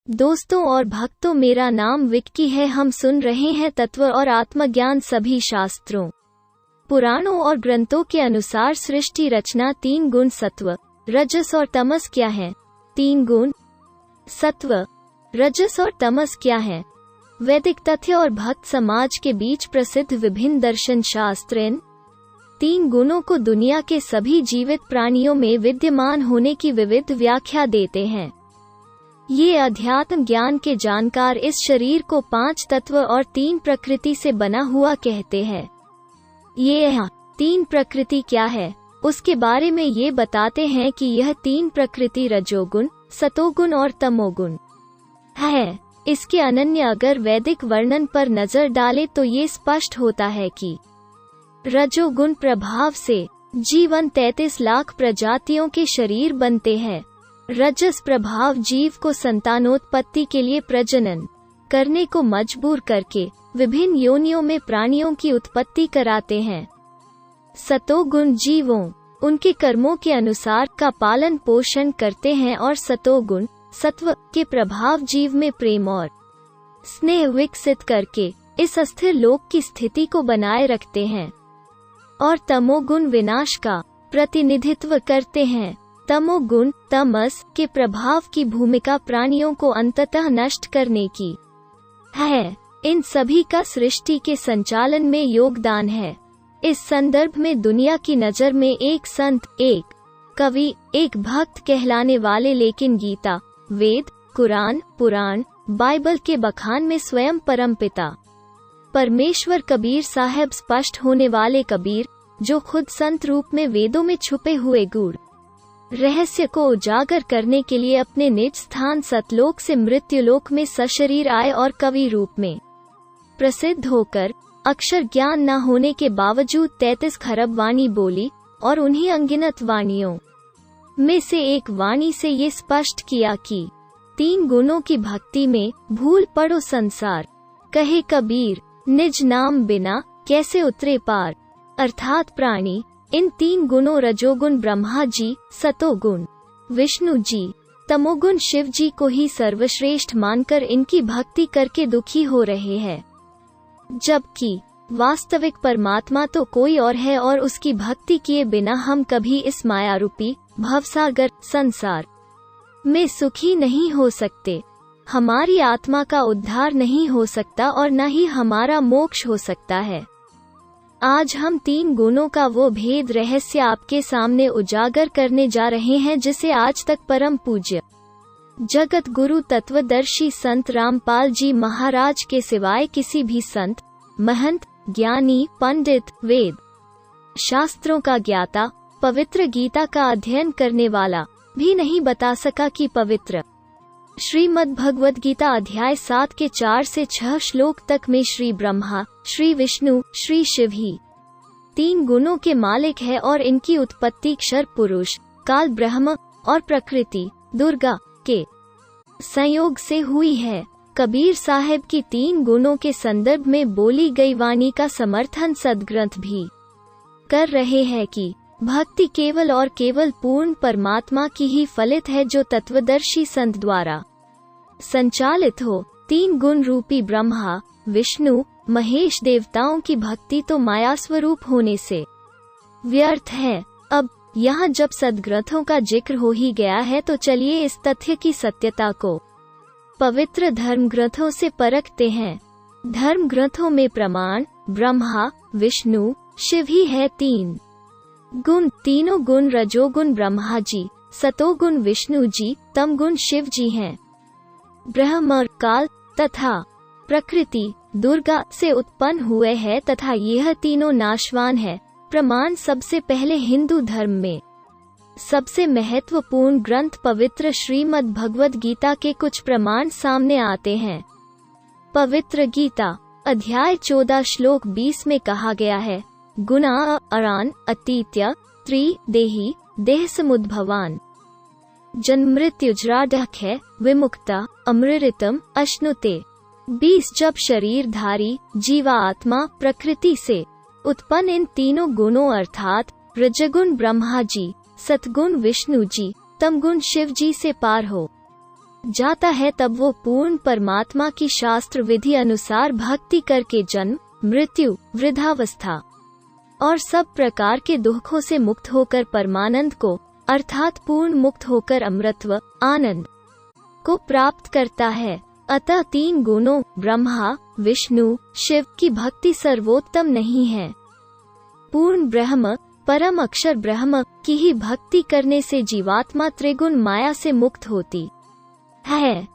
दोस्तों और भक्तों, मेरा नाम विक्की है। हम सुन रहे हैं तत्व और आत्मज्ञान। सभी शास्त्रों, पुराणों और ग्रंथों के अनुसार सृष्टि रचना 3 गुण सत्व, रजस और तमस क्या है? 3 गुण सत्व, रजस और तमस क्या है? वैदिक तथ्य और भक्त समाज के बीच प्रसिद्ध विभिन्न दर्शन शास्त्र इन 3 गुणों को दुनिया के सभी जीवित प्राणियों में विद्यमान होने की विविध व्याख्या देते हैं। ये अध्यात्म ज्ञान के जानकार इस शरीर को 5 तत्व और 3 प्रकृति से बना हुआ कहते हैं। ये 3 प्रकृति क्या है, उसके बारे में ये बताते हैं कि यह 3 प्रकृति रजोगुण, सतोगुण और तमोगुण है। इसके अनन्य अगर वैदिक वर्णन पर नजर डालें तो ये स्पष्ट होता है कि रजोगुण प्रभाव से जीवन 33 लाख प्रजातियों के शरीर बनते हैं। रजस प्रभाव जीव को संतानोत्पत्ति के लिए प्रजनन करने को मजबूर करके विभिन्न योनियों में प्राणियों की उत्पत्ति कराते हैं। सतोगुण जीवों उनके कर्मों के अनुसार का पालन पोषण करते हैं और सतोगुण सत्व के प्रभाव जीव में प्रेम और स्नेह विकसित करके इस अस्थिर लोक की स्थिति को बनाए रखते हैं। और तमोगुण विनाश का प्रतिनिधित्व करते हैं। तमोगुण तमस के प्रभाव की भूमिका प्राणियों को अंततः नष्ट करने की है। इन सभी का सृष्टि के संचालन में योगदान है। इस संदर्भ में दुनिया की नजर में एक संत, एक कवि, एक भक्त कहलाने वाले लेकिन गीता, वेद, कुरान, पुराण, बाइबल के बखान में स्वयं परमपिता परमेश्वर कबीर साहब स्पष्ट होने वाले कबीर, जो खुद संत रूप में वेदों में छुपे हुए गूढ़ रहस्य को उजागर करने के लिए अपने निज स्थान सतलोक से मृत्युलोक में सशरीर आए और कवि रूप में प्रसिद्ध होकर अक्षर ज्ञान न होने के बावजूद 33 खरब वाणी बोली और उन्हीं अनगिनत वाणियों में से एक वाणी से ये स्पष्ट किया कि 3 गुणों की भक्ति में भूल पड़ो संसार। कहे कबीर, निज नाम बिना कैसे उतरे पार। अर्थात प्राणी इन 3 गुणों रजोगुण ब्रह्मा जी, सतोगुण विष्णु जी, तमोगुण शिव जी को ही सर्वश्रेष्ठ मानकर इनकी भक्ति करके दुखी हो रहे हैं, जबकि वास्तविक परमात्मा तो कोई और है और उसकी भक्ति किए बिना हम कभी इस माया रूपी भवसागर संसार में सुखी नहीं हो सकते। हमारी आत्मा का उद्धार नहीं हो सकता और न ही हमारा मोक्ष हो सकता है। आज हम 3 गुणों का वो भेद रहस्य आपके सामने उजागर करने जा रहे हैं जिसे आज तक परम पूज्य जगत गुरु तत्वदर्शी संत रामपाल जी महाराज के सिवाय किसी भी संत, महंत, ज्ञानी, पंडित, वेद शास्त्रों का ज्ञाता, पवित्र गीता का अध्ययन करने वाला भी नहीं बता सका कि पवित्र श्रीमद् भगवद गीता अध्याय 7 के 4 से 6 श्लोक तक में श्री ब्रह्मा, श्री विष्णु, श्री शिव ही 3 गुणों के मालिक है और इनकी उत्पत्ति क्षर पुरुष, काल ब्रह्म और प्रकृति दुर्गा के संयोग से हुई है। कबीर साहब की 3 गुणों के संदर्भ में बोली गई वाणी का समर्थन सदग्रंथ भी कर रहे हैं कि भक्ति केवल और केवल पूर्ण परमात्मा की ही फलित है जो तत्वदर्शी संत द्वारा संचालित हो। 3 गुण रूपी ब्रह्मा, विष्णु, महेश देवताओं की भक्ति तो माया स्वरूप होने से व्यर्थ है। अब यहाँ जब सदग्रंथों का जिक्र हो ही गया है तो चलिए इस तथ्य की सत्यता को पवित्र धर्म ग्रंथों से परखते हैं। धर्म ग्रंथों में प्रमाण ब्रह्मा, विष्णु, शिव ही है। 3 गुण, तीनों गुण रजोगुण ब्रह्मा जी, सतोगुण विष्णु जी, तमगुण शिव जी हैं। ब्रह्म और काल तथा प्रकृति दुर्गा से उत्पन्न हुए हैं तथा यह तीनों नाशवान है। प्रमाण सबसे पहले हिंदू धर्म में सबसे महत्वपूर्ण ग्रंथ पवित्र श्रीमद् भगवद गीता के कुछ प्रमाण सामने आते हैं। पवित्र गीता अध्याय 14 श्लोक 20 में कहा गया है, गुणा अरान अतीत्य त्रि देही देह समुद्भवान जन्म मृत्युजराढक है विमुक्ता अमृतम अश्नुते। 20 जब शरीरधारी जीवा आत्मा प्रकृति से उत्पन्न इन तीनों गुणों अर्थात रजगुण ब्रह्मा जी, सतगुण विष्णु जी, तमगुण शिव जी से पार हो जाता है तब वो पूर्ण परमात्मा की शास्त्र विधि अनुसार भक्ति करके जन्म, मृत्यु, वृद्धावस्था और सब प्रकार के दुखों से मुक्त होकर परमानंद को अर्थात पूर्ण मुक्त होकर अमृतत्व आनंद को प्राप्त करता है। अतः 3 गुणों ब्रह्मा, विष्णु, शिव की भक्ति सर्वोत्तम नहीं है। पूर्ण ब्रह्म, परम अक्षर ब्रह्म की ही भक्ति करने से जीवात्मा त्रिगुण माया से मुक्त होती है,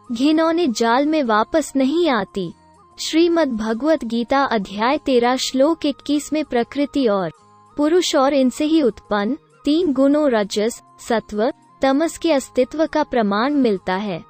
घिनौने जाल में वापस नहीं आती। श्रीमद् भगवत गीता अध्याय 13 श्लोक 21 में प्रकृति और पुरुष और इनसे ही उत्पन्न 3 गुणों रजस, सत्व, तमस के अस्तित्व का प्रमाण मिलता है।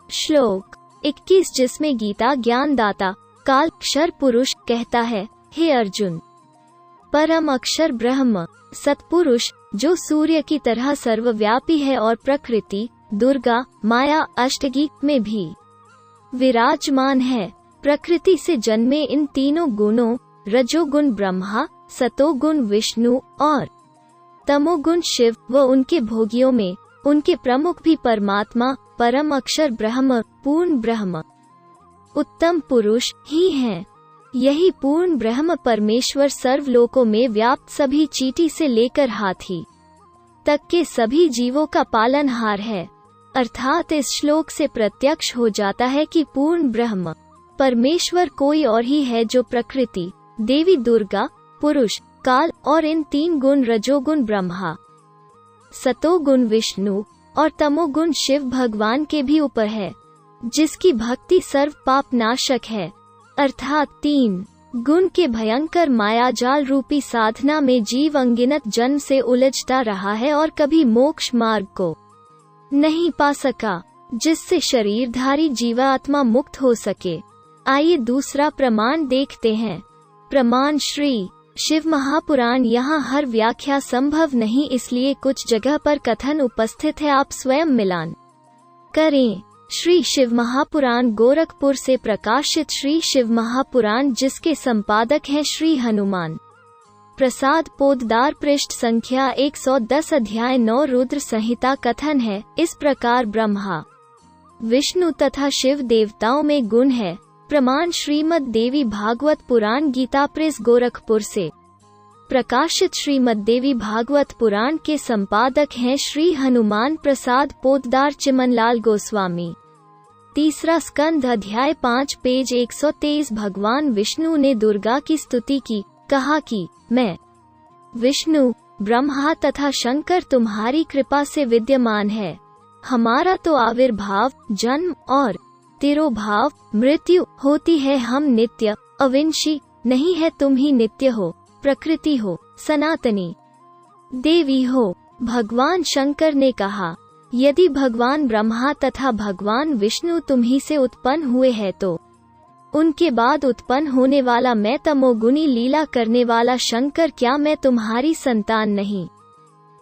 श्लोक 21 जिसमें गीता ज्ञानदाता काल क्षर पुरुष कहता है, हे अर्जुन, परम अक्षर ब्रह्म सतपुरुष जो सूर्य की तरह सर्वव्यापी है और प्रकृति, दुर्गा, माया, अष्टगी में भी विराजमान है। प्रकृति से जन्मे इन तीनों गुणों रजोगुण ब्रह्मा, सतोगुण विष्णु और तमोगुण शिव व उनके भोगियों में उनके प्रमुख भी परमात्मा परम अक्षर ब्रह्म पूर्ण ब्रह्म उत्तम पुरुष ही हैं। यही पूर्ण ब्रह्म परमेश्वर सर्वलोकों में व्याप्त सभी चींटी से लेकर हाथी तक के सभी जीवों का पालनहार है। अर्थात इस श्लोक से प्रत्यक्ष हो जाता है कि पूर्ण ब्रह्म परमेश्वर कोई और ही है जो प्रकृति, देवी दुर्गा, पुरुष, काल और इन 3 गुण रजोगुण ब्रह्मा, सतोगुण विष्णु और तमोगुण शिव भगवान के भी ऊपर है, जिसकी भक्ति सर्व पाप नाशक है। अर्थात 3 गुण के भयंकर मायाजाल रूपी साधना में जीव अनगिनत जन्म से उलझता रहा है और कभी मोक्ष मार्ग को नहीं पा सका, जिससे शरीरधारी जीवात्मा मुक्त हो सके। आइए दूसरा प्रमाण देखते हैं। प्रमाण श्री शिव महापुराण। यहाँ हर व्याख्या संभव नहीं, इसलिए कुछ जगह पर कथन उपस्थित है, आप स्वयं मिलान करें। श्री शिव महापुराण गोरखपुर से प्रकाशित श्री शिव महापुराण, जिसके संपादक हैं श्री हनुमान प्रसाद पोद्दार, पृष्ठ संख्या 110, अध्याय 9 रुद्र संहिता। कथन है, इस प्रकार ब्रह्मा, विष्णु तथा शिव देवताओं में गुण है। प्रमाण श्रीमद् देवी भागवत पुराण गीता प्रेस गोरखपुर से प्रकाशित श्रीमद् देवी भागवत पुराण के संपादक हैं श्री हनुमान प्रसाद पोद्दार चिमनलाल गोस्वामी। तीसरा स्कंध अध्याय 5 पेज 123। भगवान विष्णु ने दुर्गा की स्तुति की, कहा कि मैं विष्णु, ब्रह्मा तथा शंकर तुम्हारी कृपा से विद्यमान है। हमारा तो आविर्भाव, जन्म और तिरोभाव, मृत्यु होती है। हम नित्य अविनाशी नहीं है, तुम ही नित्य हो, प्रकृति हो, सनातनी देवी हो। भगवान शंकर ने कहा, यदि भगवान ब्रह्मा तथा भगवान विष्णु तुम्ही से उत्पन्न हुए हैं तो उनके बाद उत्पन्न होने वाला मैं तमोगुणी लीला करने वाला शंकर, क्या मैं तुम्हारी संतान नहीं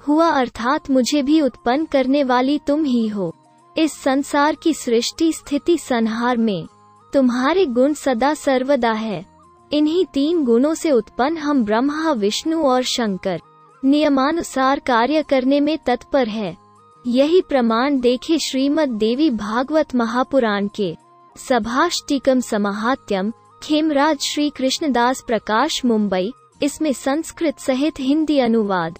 हुआ? अर्थात मुझे भी उत्पन्न करने वाली तुम ही हो। इस संसार की सृष्टि स्थिति संहार में तुम्हारे गुण सदा सर्वदा है। इन्हीं 3 गुणों से उत्पन्न हम ब्रह्मा, विष्णु और शंकर नियमानुसार कार्य करने में तत्पर है। यही प्रमाण देखे श्रीमद् देवी भागवत महापुराण के सभाष्टिकम समाहात्यम, खेमराज श्री कृष्णदास प्रकाश, मुंबई। इसमें संस्कृत सहित हिंदी अनुवाद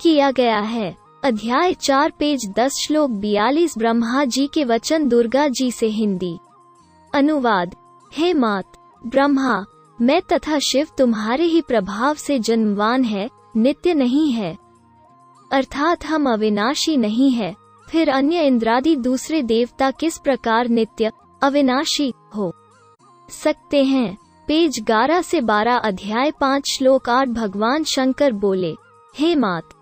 किया गया है। अध्याय 4 पेज 10 श्लोक 42। ब्रह्मा जी के वचन दुर्गा जी से हिंदी अनुवाद। हे मात ब्रह्मा, मैं तथा शिव तुम्हारे ही प्रभाव से जन्मवान है, नित्य नहीं है। अर्थात हम अविनाशी नहीं है। फिर अन्य इंद्रादि दूसरे देवता किस प्रकार नित्य अविनाशी हो सकते हैं? पेज 11 से 12 अध्याय 5 श्लोक 8। भगवान शंकर बोले, हे मात,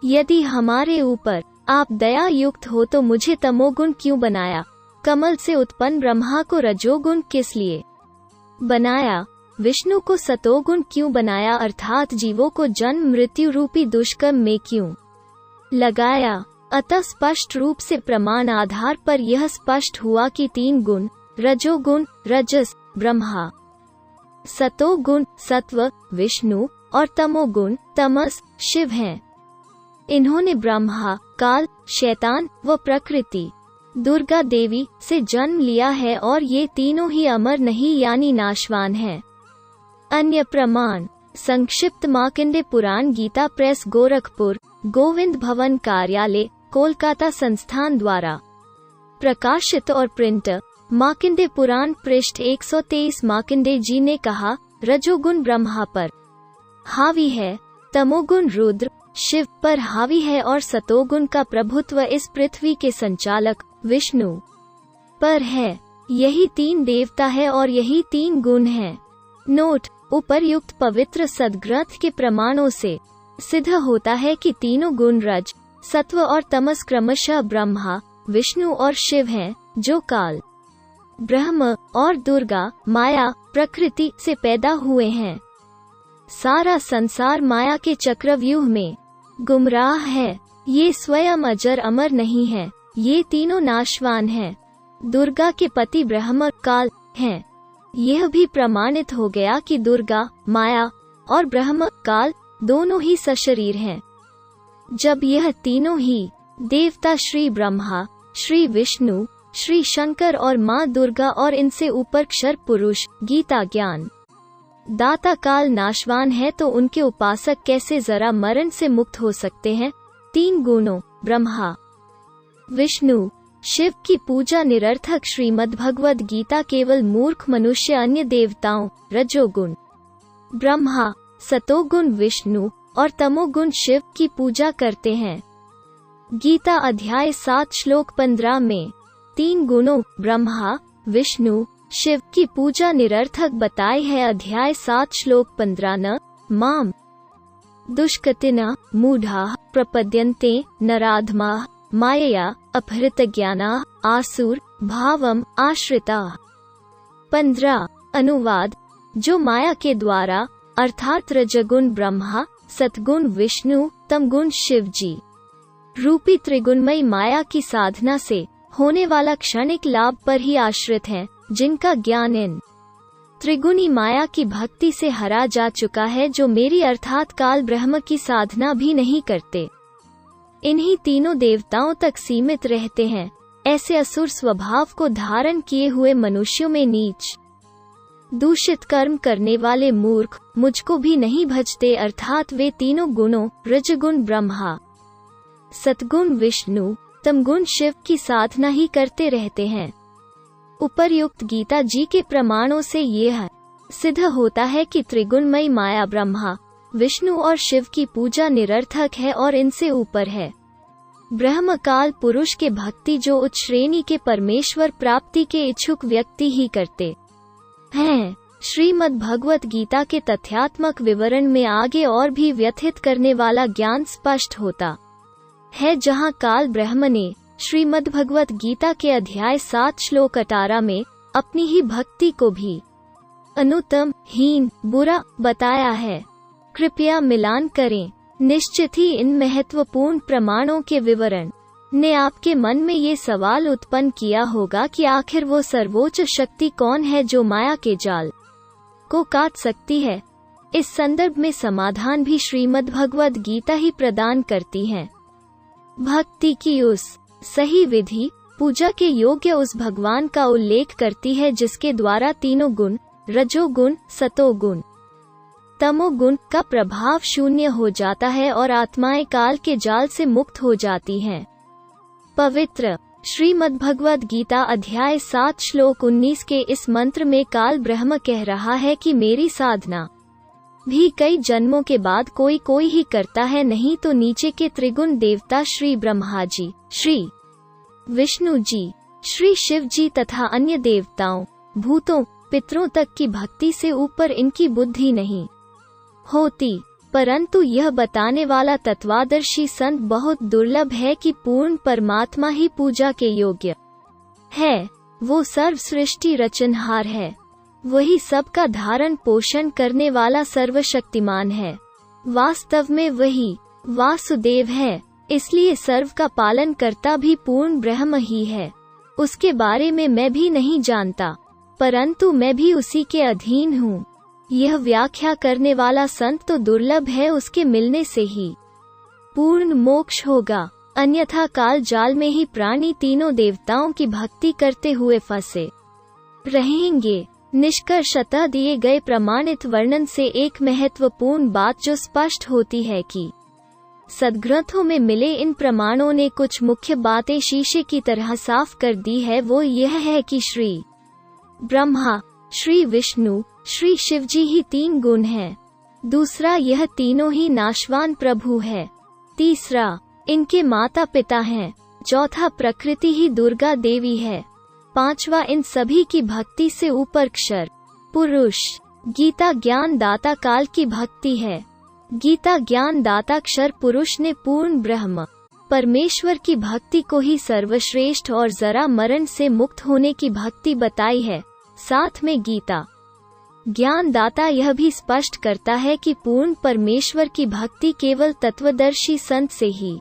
यदि हमारे ऊपर आप दया युक्त हो तो मुझे तमोगुण क्यों बनाया? कमल से उत्पन्न ब्रह्मा को रजोगुण किस लिए बनाया? विष्णु को सतोगुण क्यों बनाया? अर्थात जीवों को जन्म मृत्यु रूपी दुष्कर्म में क्यों लगाया? अतः स्पष्ट रूप से प्रमाण आधार पर यह स्पष्ट हुआ कि 3 गुण रजोगुण रजस ब्रह्मा, सतोगुण सत्व विष्णु और तमोगुण तमस शिव हैं। इन्होंने ब्रह्मा, काल, शैतान व प्रकृति दुर्गा देवी से जन्म लिया है और ये तीनों ही अमर नहीं यानी नाशवान हैं। अन्य प्रमाण संक्षिप्त मार्कंडेय पुराण गीता प्रेस गोरखपुर गोविंद भवन कार्यालय कोलकाता संस्थान द्वारा प्रकाशित और प्रिंट मार्कंडेय पुराण पृष्ठ 123। मार्कंडेय जी ने कहा, रजोगुण ब्रह्मा पर हावी है, तमोगुण रुद्र शिव पर हावी है और सतोगुण का प्रभुत्व इस पृथ्वी के संचालक विष्णु पर है। यही तीन देवता है और यही तीन गुण हैं। नोट: उपर्युक्त पवित्र सद्ग्रंथ के प्रमाणों से सिद्ध होता है कि तीनों गुण रज, सत्व और तमस क्रमशः ब्रह्मा, विष्णु और शिव हैं, जो काल, ब्रह्म और दुर्गा, माया, प्रकृति से पैदा हुए हैं। सारा संसार माया के चक्रव्यूह में गुमराह है। ये स्वयं अजर अमर नहीं है, ये तीनों नाशवान हैं। दुर्गा के पति ब्रह्म काल हैं। यह भी प्रमाणित हो गया कि दुर्गा, माया और ब्रह्म काल दोनों ही सशरीर हैं। जब यह तीनों ही देवता श्री ब्रह्मा, श्री विष्णु, श्री शंकर और माँ दुर्गा और इनसे ऊपर क्षर पुरुष गीता ज्ञान दाता काल नाशवान है, तो उनके उपासक कैसे जरा मरण से मुक्त हो सकते हैं। तीन गुणों ब्रह्मा, विष्णु, शिव की पूजा निरर्थक। श्रीमद्भगवद गीता केवल मूर्ख मनुष्य अन्य देवताओं रजोगुण ब्रह्मा, सतोगुण विष्णु और तमोगुण शिव की पूजा करते हैं। गीता अध्याय 7 श्लोक 15 में तीन गुणों ब्रह्मा, विष्णु, शिव की पूजा निरर्थक बताई है। अध्याय 7 श्लोक 15 न माम दुष्कृतिना मूढ़ा प्रपद्यन्ते नराधमा मायया अपहृतज्ञाना आसुर भावम आश्रिता। 15 अनुवाद: जो माया के द्वारा अर्थात रजगुण ब्रह्मा, सतगुण विष्णु, तमगुण शिव जी रूपी त्रिगुणमयी माया की साधना से होने वाला क्षणिक लाभ पर ही आश्रित हैं, जिनका ज्ञान इन त्रिगुणी माया की भक्ति से हरा जा चुका है, जो मेरी अर्थात काल ब्रह्म की साधना भी नहीं करते। इन्हीं तीनों देवताओं तक सीमित रहते हैं। ऐसे असुर स्वभाव को धारण किए हुए मनुष्यों में नीच दूषित कर्म करने वाले मूर्ख मुझको भी नहीं भजते, अर्थात वे तीनों गुणों रजगुण ब्रह्मा, सतगुण विष्णु, तमगुण शिव की साधना ही करते रहते हैं। उपर्युक्त गीता जी के प्रमाणों से यह सिद्ध होता है कि त्रिगुणमयी माया ब्रह्मा, विष्णु और शिव की पूजा निरर्थक है और इनसे ऊपर है ब्रह्म काल पुरुष के भक्ति, जो उच्च श्रेणी के परमेश्वर प्राप्ति के इच्छुक व्यक्ति ही करते हैं। श्रीमद् भगवत गीता के तथ्यात्मक विवरण में आगे और भी व्यथित करने वाला ज्ञान स्पष्ट होता है, जहाँ काल ब्रह्म ने श्रीमद् भगवत गीता के अध्याय 7 श्लोक 18 में अपनी ही भक्ति को भी अनुत्तम, हीन, बुरा बताया है। कृपया मिलान करें। निश्चित ही इन महत्वपूर्ण प्रमाणों के विवरण ने आपके मन में ये सवाल उत्पन्न किया होगा कि आखिर वो सर्वोच्च शक्ति कौन है जो माया के जाल को काट सकती है। इस संदर्भ में समाधान भी श्रीमद् भगवद गीता ही प्रदान करती है। भक्ति की उस सही विधि पूजा के योग्य उस भगवान का उल्लेख करती है जिसके द्वारा तीनों गुण रजोगुण, सतोगुण, तमोगुण का प्रभाव शून्य हो जाता है और आत्माएं काल के जाल से मुक्त हो जाती हैं। पवित्र श्रीमद्भगवद गीता अध्याय 7 श्लोक 19 के इस मंत्र में काल ब्रह्म कह रहा है कि मेरी साधना भी कई जन्मों के बाद कोई कोई ही करता है, नहीं तो नीचे के त्रिगुण देवता श्री ब्रह्मा जी, श्री विष्णु जी, श्री शिव जी तथा अन्य देवताओं, भूतों, पितरों तक की भक्ति से ऊपर इनकी बुद्धि नहीं होती। परंतु यह बताने वाला तत्वादर्शी संत बहुत दुर्लभ है कि पूर्ण परमात्मा ही पूजा के योग्य है। वो सर्व सृष्टि रचनहार है, वही सबका धारण पोषण करने वाला सर्वशक्तिमान है। वास्तव में वही वासुदेव है, इसलिए सर्व का पालन करता भी पूर्ण ब्रह्म ही है। उसके बारे में मैं भी नहीं जानता, परंतु मैं भी उसी के अधीन हूँ। यह व्याख्या करने वाला संत तो दुर्लभ है, उसके मिलने से ही पूर्ण मोक्ष होगा। अन्यथा काल जाल में ही प्राणी तीनों देवताओं की भक्ति करते हुए फंसे रहेंगे। निष्कर्षतः दिए गए प्रमाणित वर्णन से एक महत्वपूर्ण बात जो स्पष्ट होती है कि सद्ग्रंथों में मिले इन प्रमाणों ने कुछ मुख्य बातें शीशे की तरह साफ कर दी है। वो यह है कि श्री ब्रह्मा, श्री विष्णु, श्री शिवजी ही तीन गुण हैं। दूसरा, यह तीनों ही नाशवान प्रभु है। तीसरा, इनके माता पिता हैं। चौथा, प्रकृति ही दुर्गा देवी है। पांचवा, इन सभी की भक्ति से ऊपर क्षर पुरुष गीता ज्ञान दाता काल की भक्ति है। गीता ज्ञान दाता क्षर पुरुष ने पूर्ण ब्रह्म परमेश्वर की भक्ति को ही सर्वश्रेष्ठ और जरा मरण से मुक्त होने की भक्ति बताई है। साथ में गीता ज्ञान दाता यह भी स्पष्ट करता है कि पूर्ण परमेश्वर की भक्ति केवल तत्वदर्शी संत से ही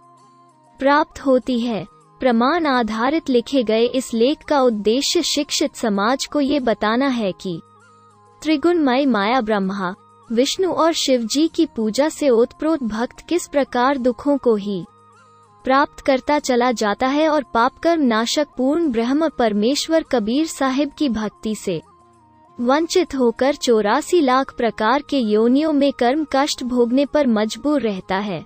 प्राप्त होती है। प्रमाण आधारित लिखे गए इस लेख का उद्देश्य शिक्षित समाज को ये बताना है कि त्रिगुणमय माया ब्रह्मा, विष्णु और शिवजी की पूजा से ओतप्रोत भक्त किस प्रकार दुखों को ही प्राप्त करता चला जाता है और पापकर्म नाशक पूर्ण ब्रह्म परमेश्वर कबीर साहिब की भक्ति से वंचित होकर 84 लाख प्रकार के योनियों में कर्म कष्ट भोगने पर मजबूर रहता है।